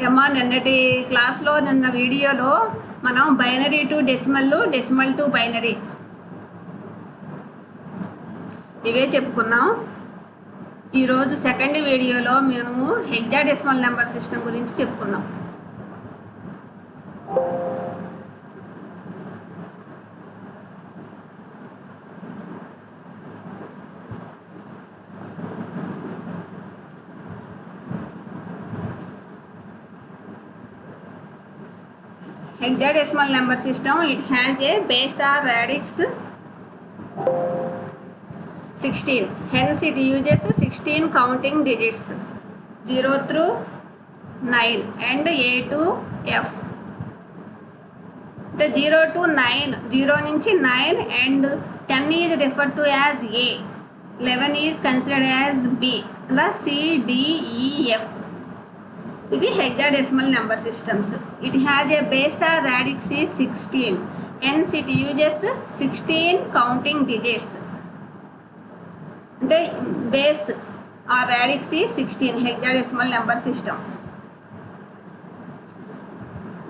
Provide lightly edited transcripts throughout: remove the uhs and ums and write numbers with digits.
అమ్మా నిన్నటి క్లాస్లో నిన్న వీడియోలో మనం binary to decimal, decimal to binary ఇవే చెప్పుకున్నాం. ఈరోజు సెకండ్ వీడియోలో మేము హెక్సాడెసిమల్ నెంబర్ సిస్టమ్ గురించి చెప్పుకున్నాం. Hexadecimal number system, it has a base or radix 16, hence it uses 16 counting digits 0 through 9 and A to F. The 0 to 9, 0 నుంచి 9 and 10 is referred to as A, 11 is considered as B, అలా C, D, E, F. ఇది hexadecimal number systems. It has a base or radix is 16, hence it uses 16 counting digits. అంటే base or radix is 16 hexadecimal number system.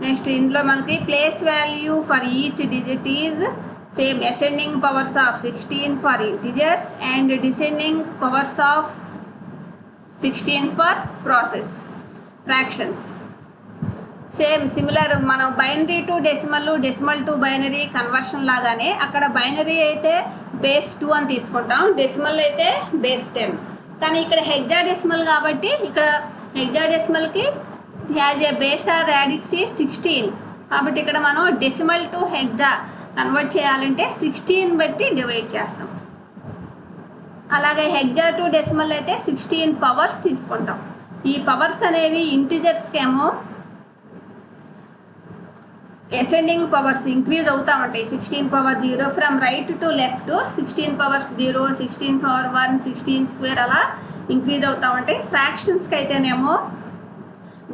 Next ఇందులో మనకి place value for each digit is same, ascending powers of 16 for integers and descending powers of 16 for process fractions. Same similar మనం binary to decimal, decimal to binary conversion లాగానే అక్కడ binary అయితే base 2 అని తీసుకుంటాం, decimal అయితే base 10. కానీ ఇక్కడ hexadecimal కాబట్టి ఇక్కడ హెక్సాడెసిమల్కి has a base or radix 16 కాబట్టి ఇక్కడ మనం డెసిమల్ టు హెక్సా కన్వర్ట్ చేయాలంటే 16 బట్టి డివైడ్ చేస్తాం. అలాగే హెక్సా టు డెసిమల్ అయితే 16 పవర్స్ తీసుకుంటాం. ఈ పవర్స్ అనేవి ఇంటిజర్స్కి ఏమో అసెండింగ్ పవర్స్ ఇంక్రీజ్ అవుతూ ఉంటాయి. 16 power 0 from right to left, 16 powers 0, 16 power 1, 16 square అలా ఇంక్రీజ్ అవుతూ ఉంటాయి. ఫ్రాక్షన్స్కి అయితేనేమో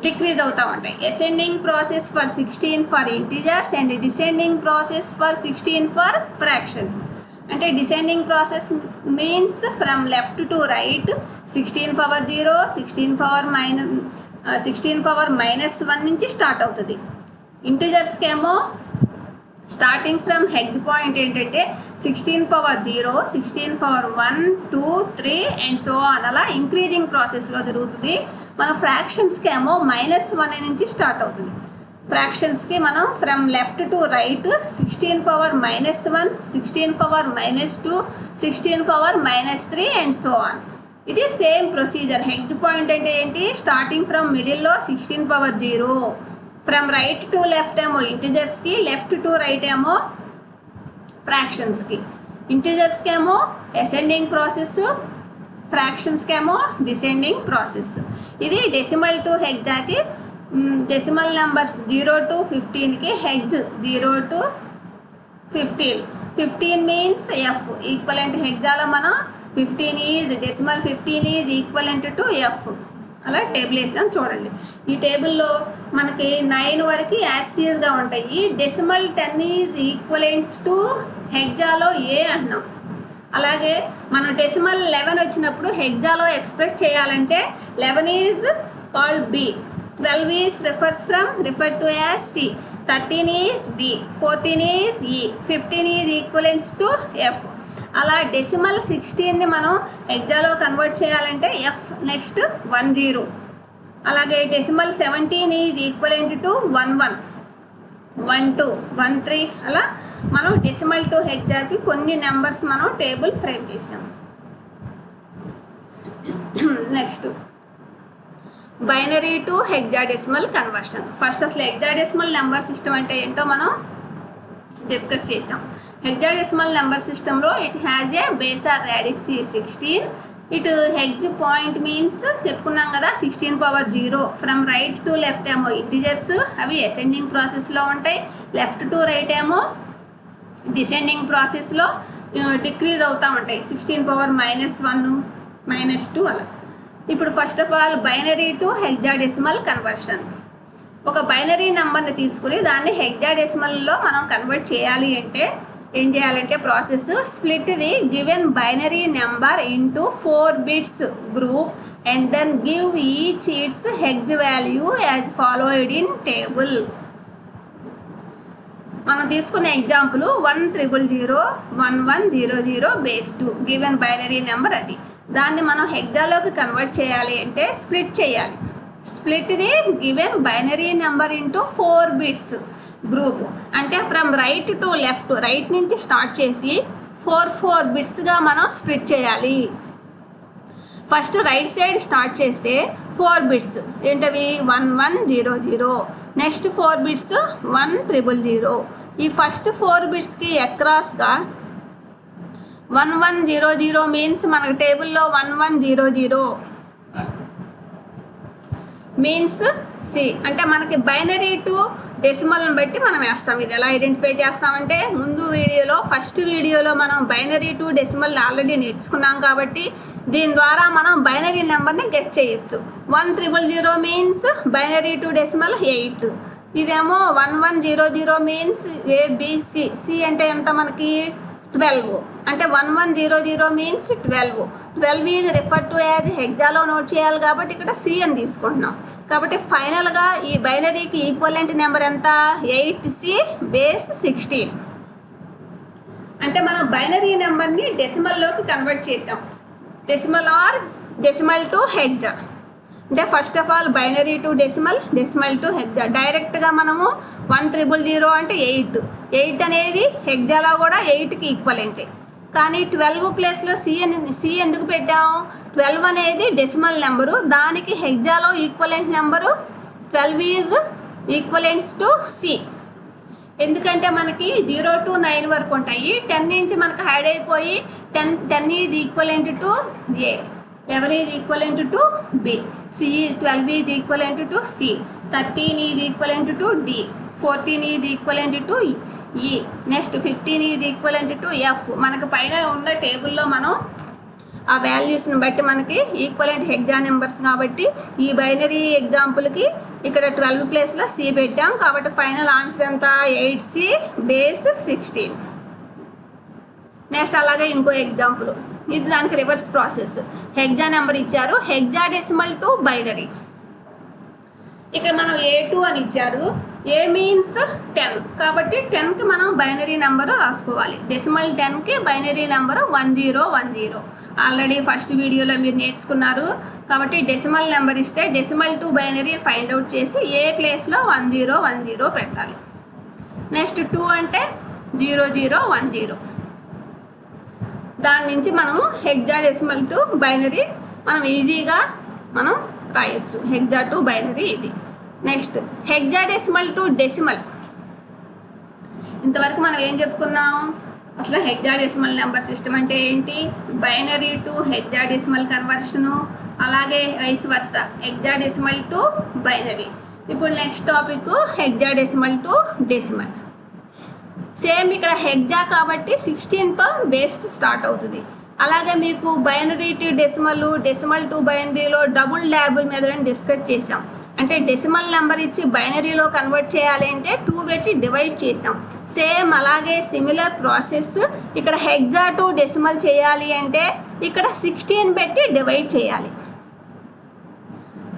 డిక్రీజ్ అవుతూ ఉంటాయి. Ascending process for 16 for integers and descending process for 16 for fractions. అంటే descending process means from left to right, 16 power 0, 16 power -1 నుంచి స్టార్ట్ అవుతుంది. ఇంటిజర్స్కి ఏమో స్టార్టింగ్ ఫ్రమ్ హెడ్జ్ పాయింట్ ఏంటంటే 16 power 0, 16 power 1, 2, 3 and so on అలా increasing ప్రాసెస్లో జరుగుతుంది. మన ఫ్రాక్షన్స్కి ఏమో -1 నుంచి స్టార్ట్ అవుతుంది. ఫ్రాక్షన్స్కి మనం from left to right 16 power -1, 16 power -2, 16 power -3 and so on. ఇది సేమ్ ప్రొసీజర్. హెడ్జ్ పాయింట్ అంటే ఏంటి, స్టార్టింగ్ ఫ్రమ్ మిడిల్లో 16 power 0, from right to left ఏమో ఇంటిజర్స్కి, లెఫ్ట్ టు రైట్ ఏమో ఫ్రాక్షన్స్కి. ఇంటిజర్స్కి ఏమో అసెండింగ్ ప్రాసెస్, ఫ్రాక్షన్స్కి ఏమో డిసెండింగ్ ప్రాసెస్. ఇది డెసిమల్ టు హెక్సాకి. డెసిమల్ నెంబర్స్ 0 to 15కి hex 0 to 15. 15 means F equivalent. హెగ్జాలో మనం 15 is decimal 15 is equivalent to F. అలా టేబుల్ వేసాం చూడండి. ఈ టేబుల్లో మనకి 9 వరకు యాస్టీస్గా ఉంటాయి. డెసిమల్ 10 ఈజ్ ఈక్వలెంట్స్ టు హెగ్జాలో ఏ అంటున్నాం. అలాగే మనం డెసిమల్ 11 వచ్చినప్పుడు హెగ్జాలో ఎక్స్ప్రెస్ చేయాలంటే 11 is called B, 12 is referred to as C, 13 is D, 14 is E, 15 is equivalents to F. అలా డెసిమల్ 16ని మనం హెక్సాలో కన్వర్ట్ చేయాలంటే F నెక్స్ట్ 10. అలాగే డెసిమల్ 17 ఈజ్ ఈక్వలెంట్ టు 11, 12, 13 అలా మనం డెసిమల్ టు హెక్సాకి కొన్ని నెంబర్స్ మనం టేబుల్ ఫ్రేమ్ చేసాం. Next binary to hexadecimal conversion. First అసలు హెక్సాడెసిమల్ నెంబర్ సిస్టమ్ అంటే ఏంటో మనం డిస్కస్ చేసాం. హెక్సాడెసిమల్ నెంబర్ సిస్టంలో it has a base or radix 16. It hex point means చెప్పుకున్నాం కదా, 16 power 0 from right to left ఏమో ఇంటిజర్స్, అవి అసెండింగ్ ప్రాసెస్లో ఉంటాయి. లెఫ్ట్ టు రైట్ ఏమో డిసెండింగ్ ప్రాసెస్లో డిక్రీజ్ అవుతూ ఉంటాయి. 16 పవర్ -1, -2 అలా. ఇప్పుడు first of all binary to hexadecimal conversion. ఒక బైనరీ నెంబర్ని తీసుకుని దాన్ని హెక్సాడెసిమల్లో మనం కన్వర్ట్ చేయాలి అంటే ఏం చేయాలంటే process split the given binary number into 4 bits group and then give each its hex value as followed in table. మనం తీసుకున్న example 100011000 base 2 given binary number అది. దాన్ని మనం హెక్సాలోకి కన్వర్ట్ చేయాలి అంటే స్ప్లిట్ చేయాలి. Split the given binary number into 4 bits group. అంటే from right to left, right నుంచి స్టార్ట్ చేసి 4 బిట్స్గా మనం స్ప్లిట్ చేయాలి. ఫస్ట్ రైట్ సైడ్ స్టార్ట్ చేస్తే 4 బిట్స్ ఏంటవి 1100, నెక్స్ట్ 4 బిట్స్ 1000. ఈ ఫస్ట్ 4 బిట్స్కి అక్రాస్గా 1100 మీన్స్ మనకు టేబుల్లో 1100 మీన్స్ సి. అంటే మనకి బైనరీ టు డెసిమల్ని బట్టి మనం వేస్తాం. ఇది ఎలా ఐడెంటిఫై చేస్తామంటే ముందు వీడియోలో ఫస్ట్ వీడియోలో మనం బైనరీ టు డెసిమల్ ఆల్రెడీ నేర్చుకున్నాం కాబట్టి దీని ద్వారా మనం బైనరీ నెంబర్ని గెస్ చేయొచ్చు. 1000 మీన్స్ బైనరీ టు డెసిమల్ 8. ఇదేమో 1100 మీన్స్ ఏబిసి. సి అంటే ఎంత మనకి 12. అంటే 1100 means 12. 12 is refer to as హెక్సాలో నోట్ చేయాలి కాబట్టి ఇక్కడ సి అని తీసుకుంటున్నాం. కాబట్టి ఫైనల్గా ఈ బైనరీకి ఈక్వలెంట్ నెంబర్ ఎంత 8C బేస్ 16. అంటే మనం బైనరీ నెంబర్ని డెసిమల్లోకి కన్వర్ట్ చేసాం. Decimal or decimal to hexa. అంటే first of all binary to decimal, decimal to hexa. డైరెక్ట్గా మనము 1000 అంటే 8 అనేది హెక్సాలో కూడా 8కి ఈక్వలెంటే. కానీ 12 ప్లేస్లో సి ఎందుకు పెట్టాం? 12 అనేది డెసిమల్ నెంబరు, దానికి హెక్సాలో equivalent number 12 is equivalents to C. ఎందుకంటే మనకి 0 to 9 వరకు ఉంటాయి. 10 నుంచి మనకు హైడ్ అయిపోయి 10 is equivalent to A, 11 is equivalent to B, 12 is equivalent to C, 13 is equivalent to D, 14 is equivalent to E, next 15 is equivalent to F. మనకు పైన ఉన్న టేబుల్లో మనం ఆ వాల్యూస్ని బట్టి మనకి ఈక్వలెంట్ హెక్సా నెంబర్స్ కాబట్టి ఈ బైనరీ ఎగ్జాంపుల్కి ఇక్కడ 12 ప్లేస్లో సి పెట్టాం. కాబట్టి ఫైనల్ ఆన్సర్ ఎంత 8C బేస్ 16. నెక్స్ట్ అలాగే ఇంకో ఎగ్జాంపుల్, ఇది దానికి రివర్స్ ప్రాసెస్. హెక్సా నెంబర్ ఇచ్చారు, హెక్సా డెసిమల్ టు బైనరీ. ఇక్కడ మనం A2 అని ఇచ్చారు. ఏ మీన్స్ 10 కాబట్టి 10కి మనం బైనరీ నెంబర్ రాసుకోవాలి. డెసిమల్ 10కి బైనరీ నెంబరు 1010. ఆల్రెడీ ఫస్ట్ వీడియోలో మీరు నేర్చుకున్నారు. కాబట్టి డెసిమల్ నెంబర్ ఇస్తే decimal to binary find out చేసి ఏ ప్లేస్లో 1010 పెట్టాలి. నెక్స్ట్ 2 అంటే 0010. దాని నుంచి మనము హెక్సా డెసిమల్ టు బైనరీ మనం ఈజీగా మనం రాయొచ్చు. హెక్సా టు బైనరీ ఇది. Next hexa decimal to decimal. ఇంతవరకు మనం ఏం చెప్పుకున్నాం? అసలు హెక్సా డెసిమల్ నెంబర్ సిస్టమ్ అంటే ఏంటి, binary to hexadecimal conversion, అలాగే vice versa hexadecimal to binary. ఇప్పుడు next topic hexadecimal to decimal. Same ఇక్కడ హెక్సా కాబట్టి 16తో బేస్ స్టార్ట్ అవుతుంది. అలాగే మీకు binary to decimal, decimal to బైనరీలో డబుల్ ల్యాబుల్ మీద డిస్కస్ చేసాం. అంటే డెసిమల్ నెంబర్ ఇచ్చి బైనరీలో కన్వర్ట్ చేయాలి అంటే 2 పెట్టి డివైడ్ చేసాం. సేమ్ అలాగే సిమిలర్ ప్రాసెస్ ఇక్కడ హెక్సా టు డెసిమల్ చేయాలి అంటే ఇక్కడ 16 పెట్టి డివైడ్ చేయాలి.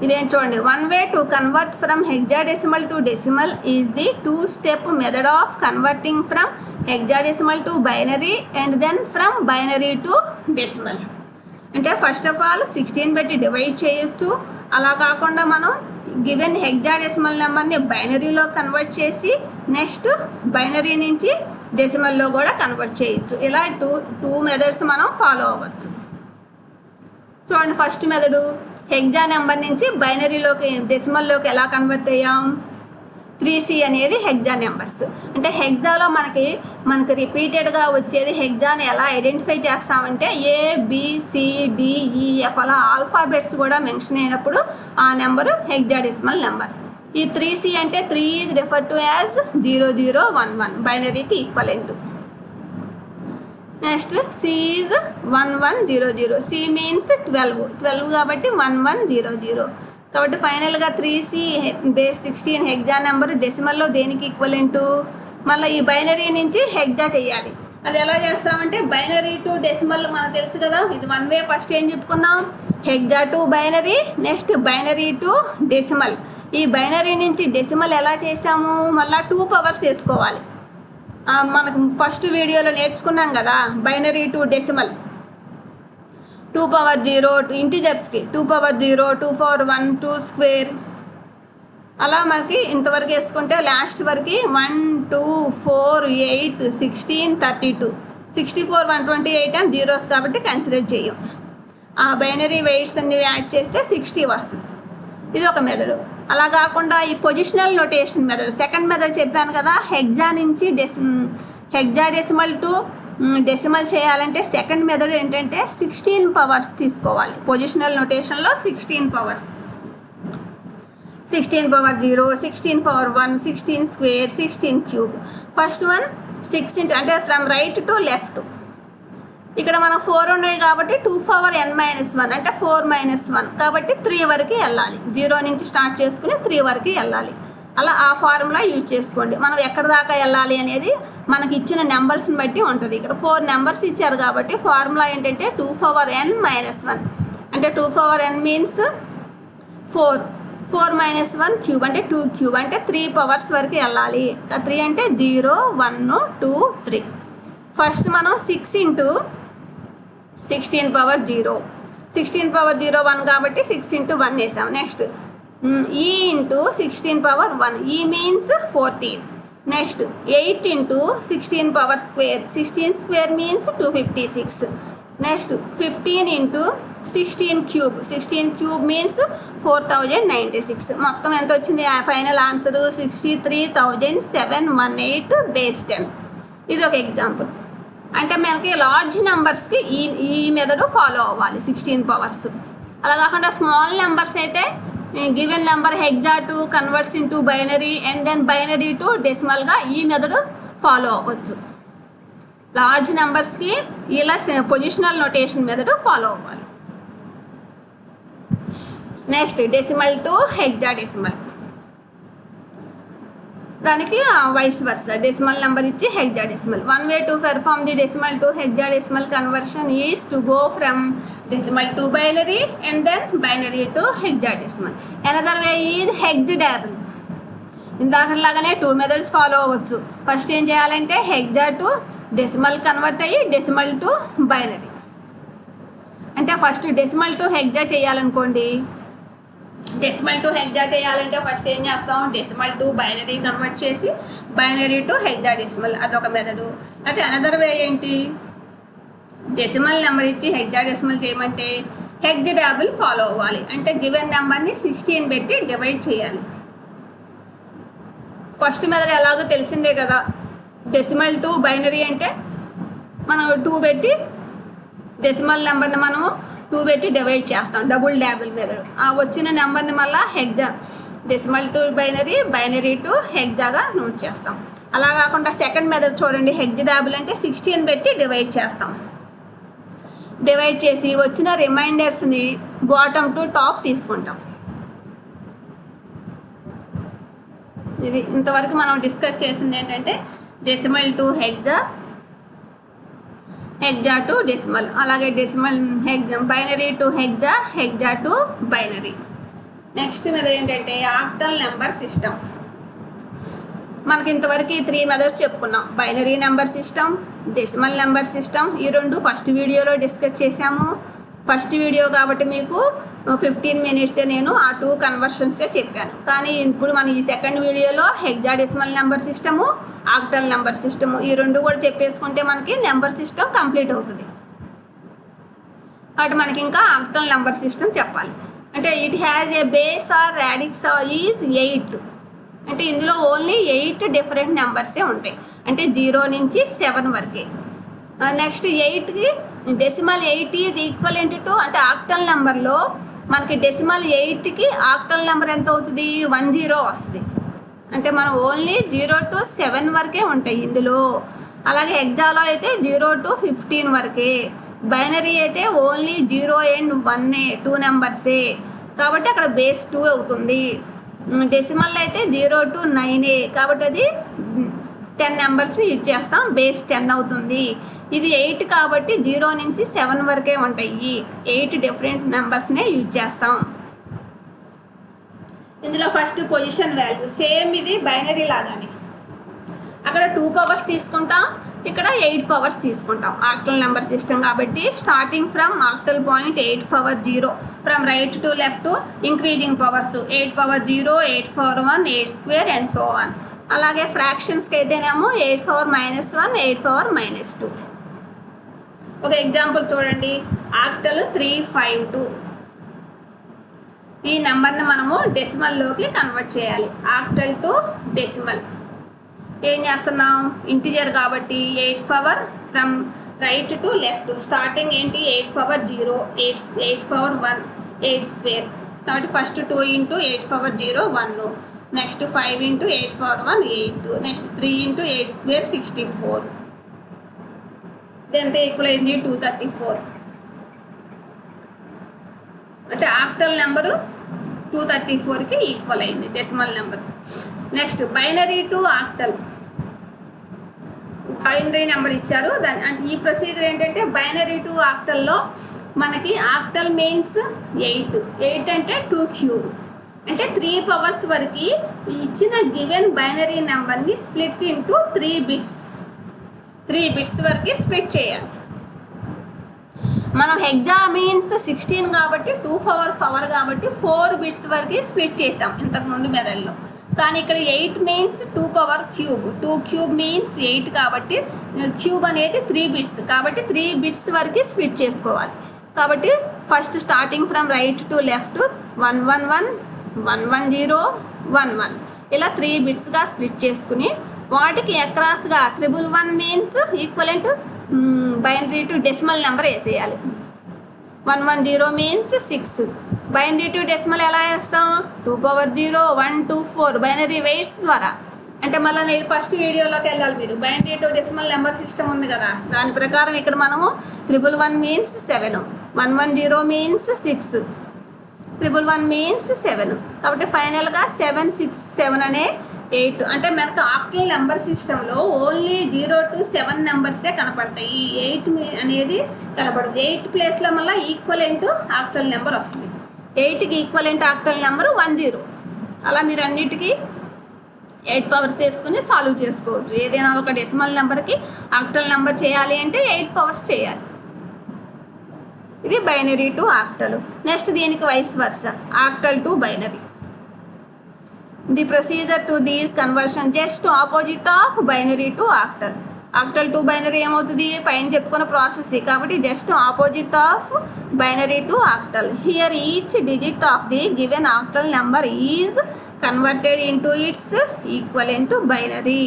ఇదేంటి చూడండి, 1 way to convert from hexadecimal to decimal is the 2-step method of converting from hexadecimal to binary and then from binary to decimal. అంటే ఫస్ట్ ఆఫ్ ఆల్ 16 పెట్టి డివైడ్ చేయొచ్చు. అలా కాకుండా మనం గివెన్ హెక్సాడెసిమల్ నెంబర్ని బైనరీలో కన్వర్ట్ చేసి నెక్స్ట్ బైనరీ నుంచి డెసిమల్లో కూడా కన్వర్ట్ చేయొచ్చు. ఇలా టూ మెథడ్స్ మనం ఫాలో అవ్వచ్చు. చూడండి, ఫస్ట్ మెథడు హెక్సా నెంబర్ నుంచి బైనరీలోకి డెసిమల్లోకి ఎలా కన్వర్ట్ అయ్యాం? 3C అనేది హెక్సా నెంబర్స్. అంటే హెక్సాలో మనకి రిపీటెడ్గా వచ్చేది హెక్సాని ఎలా ఐడెంటిఫై చేస్తామంటే ABCDEF అలా ఆల్ఫాబెట్స్ కూడా మెన్షన్ అయినప్పుడు ఆ నెంబరు హెక్సాడెసిమల్ నెంబర్. ఈ 3C అంటే 3 ఈజ్ రిఫర్ టు యాజ్ 0011 బైనరీకి equivalent. Next C is 1100. C means 12 కాబట్టి 1100. కాబట్టి ఫైనల్గా 3C బేస్ 16 హెక్సా నెంబర్ డెసిమల్లో దేనికి ఈక్వలెంటు? మళ్ళీ ఈ బైనరీ నుంచి హెక్సా చేయాలి. అది ఎలా చేస్తామంటే బైనరీ టు డెసిమల్ మనకు తెలుసు కదా. ఇది వన్ వే. ఫస్ట్ ఏం చెప్పుకున్నాం, hexa to binary, next binary to decimal. ఈ బైనరీ నుంచి డెసిమల్ ఎలా చేసాము, మళ్ళీ 2 పవర్స్ వేసుకోవాలి. మనకు ఫస్ట్ వీడియోలో నేర్చుకున్నాం కదా binary to decimal. 2 power 0 ఇంటిజర్స్కి 2 power 0, 2 power 1, 2 square, అలా మనకి ఇంతవరకు వేసుకుంటే లాస్ట్ వరకు 1, 2, 4, 8, 16, 32, 64, 128 అని జీరోస్ కాబట్టి కన్సిడర్ చేయం. ఆ బైనరీ వెయిట్స్ అన్ని యాడ్ చేస్తే 60 వస్తుంది. ఇది ఒక మెథడ్. అలా కాకుండా ఈ positional notation method, second method చెప్పాను కదా, హెక్సా నుంచి హెక్సా డెసిమల్ టు డెసిమల్ చేయాలంటే సెకండ్ మెథడ్ ఏంటంటే 16 పవర్స్ తీసుకోవాలి. పొజిషనల్ నొటేషన్లో 16 powers, 16 power 0, 16 power 1, 16 square, 16 cube. First one 6 అంటే ఫ్రమ్ రైట్ టు లెఫ్ట్. ఇక్కడ మనం 4 ఉన్నాయి కాబట్టి 2 పవర్ n-1 అంటే 4 - 1 కాబట్టి 3 వరకు వెళ్ళాలి. 0 నుంచి స్టార్ట్ చేసుకుని 3 వరకు వెళ్ళాలి. అలా ఆ ఫార్ములా యూజ్ చేసుకోండి. మనం ఎక్కడ దాకా వెళ్ళాలి అనేది మనకి ఇచ్చిన నెంబర్స్ని బట్టి ఉంటుంది. ఇక్కడ 4 నెంబర్స్ ఇచ్చారు కాబట్టి ఫార్ములా ఏంటంటే 2 పవర్ n-1 అంటే 2 పవర్ n మీన్స్ 4, 4 - 1 క్యూబ్ అంటే 2 క్యూబ్ అంటే 3 పవర్స్ వరకు వెళ్ళాలి. 3 అంటే 0, 1, 2, 3. ఫస్ట్ మనం 6 ఇంటూ 16 పవర్ 0, 16 పవర్ 0 1 కాబట్టి 6 ఇంటూ 1 వేసాం. నెక్స్ట్ ఈ ఇంటూ 16 పవర్ 1, ఈ means 14. Next 8 into 16 power square, 16 square means 256. Next 15 into 16 cube, 16 cube means 4096. మొత్తం ఎంత వచ్చింది ఫైనల్ ఆన్సర్ 63,718 బేస్ 10. ఇది ఒక ఎగ్జాంపుల్. అంటే మనకి లార్జ్ నెంబర్స్కి ఈ మెథడ్ ఫాలో అవ్వాలి 16 పవర్స్. అలా కాకుండా స్మాల్ నెంబర్స్ అయితే given number hexa to converts into binary and then binary to డెసిమల్గా ఈ మెథడ్ ఫాలో అవ్వచ్చు. లార్జ్ నెంబర్స్కి ఇలా పొజిషనల్ నొటేషన్ మెథడ్ ఫాలో అవ్వాలి. Next decimal to hexadecimal, దానికి వైస్ వర్సా డెసిమల్ నెంబర్ ఇచ్చి hexadecimal. One way to perform the decimal to hexadecimal conversion is to go from decimal to binary and then binary to hexadecimal. Another way is hexadecimal. ఇందాకలాగానే 2 methods follow అవ్వచ్చు. First ఏం చేయాలంటే hexa to decimal convert అయ్యి decimal to binary. అంటే first decimal to hexa చేయాలనుకోండి, decimal to hexa చేయాలంటే first ఏం చేస్తాం, డెసిమల్ టు బైనరీ కన్వర్ట్ చేసి బైనరీ టు హెక్సా డెసిమల్, అదొక మెథడ్. అయితే అనదర్ వే ఏంటి, డెసిమల్ నెంబర్ ఇచ్చి హెక్సా డెసిమల్ చేయమంటే హెక్సాడెసిమల్ ఫాలో అవ్వాలి. అంటే గివెన్ నెంబర్ని 16 పెట్టి డివైడ్ చేయాలి. ఫస్ట్ మెథడ్ ఎలాగో తెలిసిందే కదా, డెసిమల్ టు బైనరీ అంటే మనం 2 పెట్టి డెసిమల్ నెంబర్ని మనము 2 పెట్టి డివైడ్ చేస్తాం, డబుల్ డాబుల్ మెథడ్. ఆ వచ్చిన నెంబర్ని మళ్ళీ hexadecimal to binary, binary to హెక్సాగా నోట్ చేస్తాం. అలా కాకుండా సెకండ్ మెథడ్ చూడండి, హెక్సాడెసిమల్ అంటే 16 పెట్టి డివైడ్ చేస్తాం. డివైడ్ చేసి వచ్చిన రిమైండర్స్ని బాటమ్ టు టాప్ తీసుకుంటాం. ఇది ఇంతవరకు మనం డిస్కస్ చేసింది ఏంటంటే decimal to hexa, hexa to decimal, అలాగే decimal binary to hexa, hexa to binary. Next method ఏంటంటే ఆక్టల్ నెంబర్ సిస్టమ్. మనకి ఇంతవరకు ఈ 3 మెథడ్స్ చెప్పుకున్నాం, binary number system, decimal number system. ఈ 2 ఫస్ట్ వీడియోలో డిస్కస్ చేశాము. ఫస్ట్ వీడియో కాబట్టి మీకు 15 మినిట్సే నేను ఆ 2 కన్వర్షన్సే చెప్పాను. కానీ ఇప్పుడు మన ఈ సెకండ్ వీడియోలో hexadecimal number system, octal number system, ఈ 2 కూడా చెప్పేసుకుంటే మనకి నెంబర్ సిస్టమ్ కంప్లీట్ అవుతుంది. కాబట్టి మనకి ఇంకా ఆక్టల్ నెంబర్ సిస్టమ్ చెప్పాలి. అంటే it has a base or radix is 8. అంటే ఇందులో ఓన్లీ 8 డిఫరెంట్ నెంబర్సే ఉంటాయి, అంటే 0 నుంచి 7 వరకే. నెక్స్ట్ 8కి డెసిమల్ 8 ఈజ్ ఈక్వలెంట్ టు, అంటే ఆక్టల్ నెంబర్లో మనకి డెసిమల్ 8కి ఆక్టల్ నెంబర్ ఎంత అవుతుంది, 10 వస్తుంది. అంటే మనం ఓన్లీ 0 to 7 వరకే ఉంటాయి ఇందులో. అలాగే హెక్సాలో అయితే 0 to 15 వరకే. బైనరీ అయితే ఓన్లీ 0 and 1 2 నెంబర్సే, కాబట్టి అక్కడ బేస్ 2 అవుతుంది. డెసిమల్ అయితే 0 to 9 కాబట్టి అది 10 నెంబర్స్ని యూజ్ చేస్తాం, బేస్ 10 అవుతుంది. ఇది 8 కాబట్టి 0 నుంచి 7 వరకే ఉంటాయి. 8 డిఫరెంట్ నెంబర్స్నే యూజ్ చేస్తాం. ఇందులో ఫస్ట్ పొజిషన్ వాల్యూ సేమ్, ఇది బైనరీ లాగానే. అక్కడ 2 పవర్స్ తీసుకుంటాం, ఇక్కడ 8 పవర్స్ తీసుకుంటాం. ఆక్టల్ నెంబర్ సిస్టమ్ కాబట్టి starting from octal point 8 power 0, from right to left increasing powers 8 power 0, 8 power 1, 8 square and so on. అలాగే ఫ్రాక్షన్స్కి అయితేనేమో 8 పవర్ -1, 8 పవర్ -2. ఒక ఎగ్జాంపుల్ చూడండి, ఆక్టల్ 352. ఈ నెంబర్ని మనము డెసిమల్లోకి కన్వర్ట్ చేయాలి. ఆక్టల్ టు డెసిమల్ ఏం చేస్తున్నాం, ఇంటిజర్ కాబట్టి 8 power from right to left. Starting ఏంటి, 8 పవర్ 0, 8 పవర్ 1, 8 స్క్వేర్ కాబట్టి first 2 into 8 power 0 1, next 5 into 8 power 1 8, next 3 into 8 square 64. ఎంత ఈక్వల్ అయింది, 234. అంటే ఆక్టల్ నెంబరు 234కి ఈక్వల్ అయింది decimal number. Next binary to octal. Binary number ఇచ్చారు, దాని అంటే ఈ ప్రొసీజర్ ఏంటంటే బైనరీ టు ఆక్టల్లో మనకి ఆక్టల్ మీన్స్ 8 అంటే 2 క్యూబ్, అంటే 3 పవర్స్ వరకు ఇచ్చిన గివెన్ బైనరీ నెంబర్ని స్ప్లిట్ ఇంటూ 3 బిట్స్ వరకు స్ప్లిట్ చేయాలి. మనం హెక్సా మీన్స్ 16 కాబట్టి 2 పవర్ కాబట్టి 4 బిట్స్ వరకు స్ప్లిట్ చేసాం ఇంతకుముందు మెథడ్లో. కానీ ఇక్కడ 8 means 2 power cube, 2 cube means 8 కాబట్టి క్యూబ్ అనేది 3 బిట్స్ కాబట్టి 3 బిట్స్ వరకు స్ప్లిట్ చేసుకోవాలి. కాబట్టి first starting from right to left 111, 110, 11 ఇలా 3 బిట్స్గా స్ప్లిట్ చేసుకుని వాటికి అక్రాస్గా 111 means equivalent binary to decimal number వేసేయాలి. 110 మీన్స్ 6. బైనరీ టు డెసిమల్ ఎలా వేస్తాం, 2 పవర్ 0, 1, 2, 4 బైనరీ వెయిట్స్ ద్వారా. అంటే మళ్ళీ నేను ఫస్ట్ వీడియోలోకి వెళ్ళాలి మీరు. Binary to decimal number system ఉంది కదా, దాని ప్రకారం ఇక్కడ మనము 111 మీన్స్ 7, 110 మీన్స్ 6, 111 మీన్స్ 7 కాబట్టి ఫైనల్గా 7, 6, 7 అనే 8. అంటే మనకు ఆక్టల్ నెంబర్ సిస్టంలో ఓన్లీ 0 to 7 నెంబర్సే కనపడతాయి. ఈ 8 అనేది కనపడదు. 8 ప్లేస్లో మళ్ళీ ఈక్వలెంట్ ఆక్టల్ నెంబర్ వస్తుంది. 8కి ఈక్వలెంట్ ఆక్టల్ నెంబరు 10. అలా మీరు అన్నిటికీ 8 పవర్స్ చేసుకుని సాల్వ్ చేసుకోవచ్చు. ఏదైనా ఒక డెసిమల్ నెంబర్కి ఆక్టల్ నెంబర్ చేయాలి అంటే 8 పవర్స్ చేయాలి. ఇది బైనరీ టు ఆక్టల్. నెక్స్ట్ దీనికి vice versa, octal to binary. The procedure to these conversion just opposite of binary to octal. Octal to binary ఏమవుతుంది, పైన చెప్పుకున్న ప్రాసెస్ కాబట్టి just opposite of binary to octal. Here each digit of the given octal number is converted into its equivalent to binary.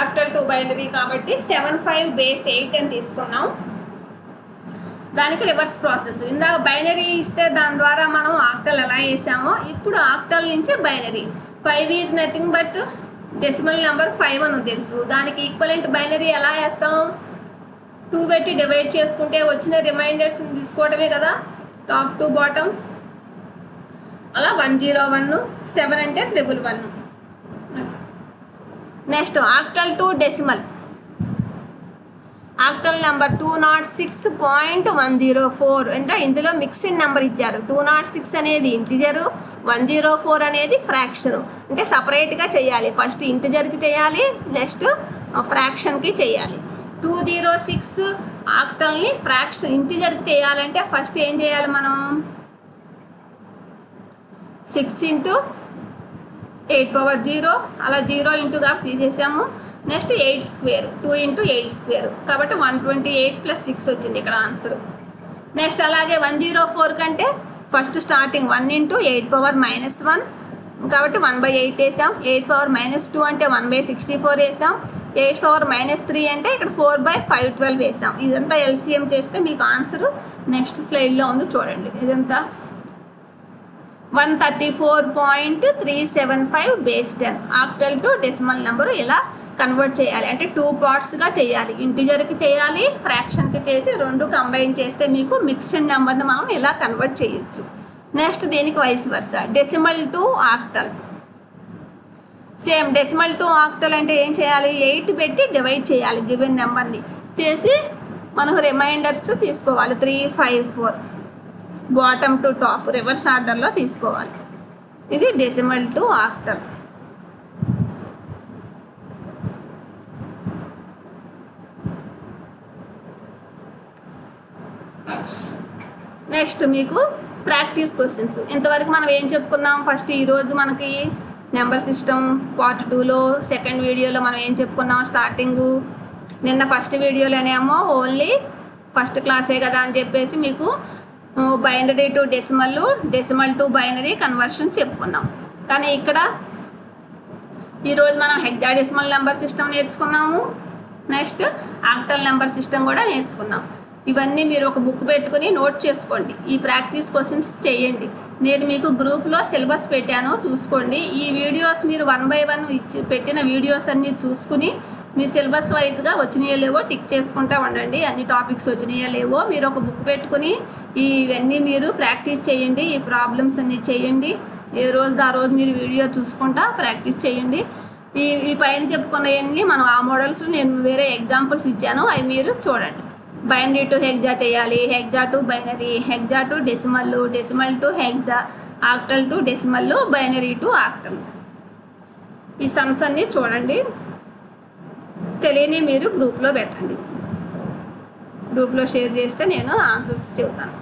Octal to binary కాబట్టి 75 base 8 అని తీసుకున్నాం. దానికి reverse process. ఇందాక binary ఇస్తే దాని ద్వారా మనం ఆక్టల్ ఎలా వేసామో ఇప్పుడు ఆక్టల్ నుంచి binary. 5 is nothing but decimal number 5 అని తెలుసు. దానికి ఈక్వలెంట్ బైనరీ ఎలా వేస్తాం, 2 పెట్టి డివైడ్ చేసుకుంటే వచ్చిన రిమైండర్స్ని తీసుకోవడమే కదా, టాప్ టు బాటమ్. అలా 101, 7 అంటే 111. Next octal to decimal. Octal number 206.104 అంటే ఇందులో మిక్స్డ్ నెంబర్ ఇచ్చారు. 206 అనేది ఇంటిజరు, 104 అనేది ఫ్రాక్షన్. అంటే సపరేట్గా చేయాలి. ఫస్ట్ ఇంటిజర్కి చేయాలి, నెక్స్ట్ ఫ్రాక్షన్కి చేయాలి. 206 ఆక్టల్ని ఫ్రాక్షన్ ఇంటిజర్కి చేయాలంటే ఫస్ట్ ఏం చేయాలి మనం, 6 ఇంటూ 8 పవర్ 0 అలా 0 ఇంటూగా తీసేసాము. నెక్స్ట్ 8 స్క్వేర్, 2 ఇంటూ 8 స్క్వేర్ కాబట్టి 128 + 6 వచ్చింది ఇక్కడ ఆన్సర్. నెక్స్ట్ అలాగే 104 కంటే ఫస్ట్ స్టార్టింగ్ 1 ఇంటూ 8 పవర్ -1 కాబట్టి 1/8 వేసాం. 8 పవర్ -2 అంటే 1/64 వేసాం. 8 పవర్ -3 అంటే ఇక్కడ 4/512 వేసాం. ఇదంతా ఎల్సిఎం చేస్తే మీకు ఆన్సర్ నెక్స్ట్ స్లైడ్లో ఉంది చూడండి. ఇదంతా 134.375 base 10 octal to decimal number ఇలా కన్వర్ట్ చేయాలి. అంటే 2 పార్ట్స్గా చేయాలి, ఇంటిజర్కి చేయాలి, ఫ్రాక్షన్కి చేసి 2 కంబైన్ చేస్తే మీకు మిక్స్డ్ నెంబర్ని మనం ఇలా కన్వర్ట్ చేయొచ్చు. నెక్స్ట్ దీనికి vice versa, decimal to octal. Same decimal to octal అంటే ఏం చేయాలి, 8 పెట్టి డివైడ్ చేయాలి గివెన్ నెంబర్ని చేసి మనకు రిమైండర్స్ తీసుకోవాలి 3, 5, 4 బాటమ్ టు టాప్ రివర్స్ ఆర్డర్లో తీసుకోవాలి. ఇది డెసిమల్ టు ఆక్టల్. నెక్స్ట్ మీకు ప్రాక్టీస్ క్వశ్చన్స్. ఇంతవరకు మనం ఏం చెప్పుకున్నాం, ఫస్ట్ ఈరోజు మనకి నెంబర్ సిస్టమ్ పార్ట్ 2లో సెకండ్ వీడియోలో మనం ఏం చెప్పుకున్నాం, స్టార్టింగు. నిన్న ఫస్ట్ వీడియోలోనేమో ఓన్లీ ఫస్ట్ క్లాసే కదా అని చెప్పేసి మీకు binary to decimal, decimal to binary conversions చెప్పుకున్నాం. కానీ ఇక్కడ ఈరోజు మనం హెక్సాడెసిమల్ నెంబర్ సిస్టమ్ నేర్చుకున్నాము, నెక్స్ట్ ఆక్టల్ నెంబర్ సిస్టమ్ కూడా నేర్చుకున్నాం. ఇవన్నీ మీరు ఒక బుక్ పెట్టుకుని నోట్ చేసుకోండి, ఈ ప్రాక్టీస్ క్వశ్చన్స్ చేయండి. నేను మీకు గ్రూప్లో సిలబస్ పెట్టాను, చూసుకోండి. ఈ వీడియోస్ మీరు 1 by 1 పెట్టిన వీడియోస్ అన్నీ చూసుకుని మీ సిలబస్ వైజ్గా వచ్చినాయో లేవో టిక్ చేసుకుంటూ ఉండండి. అన్ని టాపిక్స్ వచ్చినాయో లేవో మీరు ఒక బుక్ పెట్టుకుని ఇవన్నీ మీరు ప్రాక్టీస్ చేయండి. ఈ ప్రాబ్లమ్స్ అన్నీ చేయండి. ఏ రోజు ఆ రోజు మీరు వీడియో చూసుకుంటా ప్రాక్టీస్ చేయండి. ఈ పైన చెప్పుకున్నవన్నీ మనం ఆ మోడల్స్ నేను వేరే ఎగ్జాంపుల్స్ ఇచ్చాను, అవి మీరు చూడండి. బైనరీ టు హెక్సా చేయాలి, hexa to binary, hexa to decimal, decimal to hexa, octal to decimal, binary to octal. ఈ సమ్స్ అన్నీ చూడండి. తెలియని మీరు గ్రూప్లో పెట్టండి, గ్రూప్లో షేర్ చేస్తే నేను ఆన్సర్స్ చెప్తాను.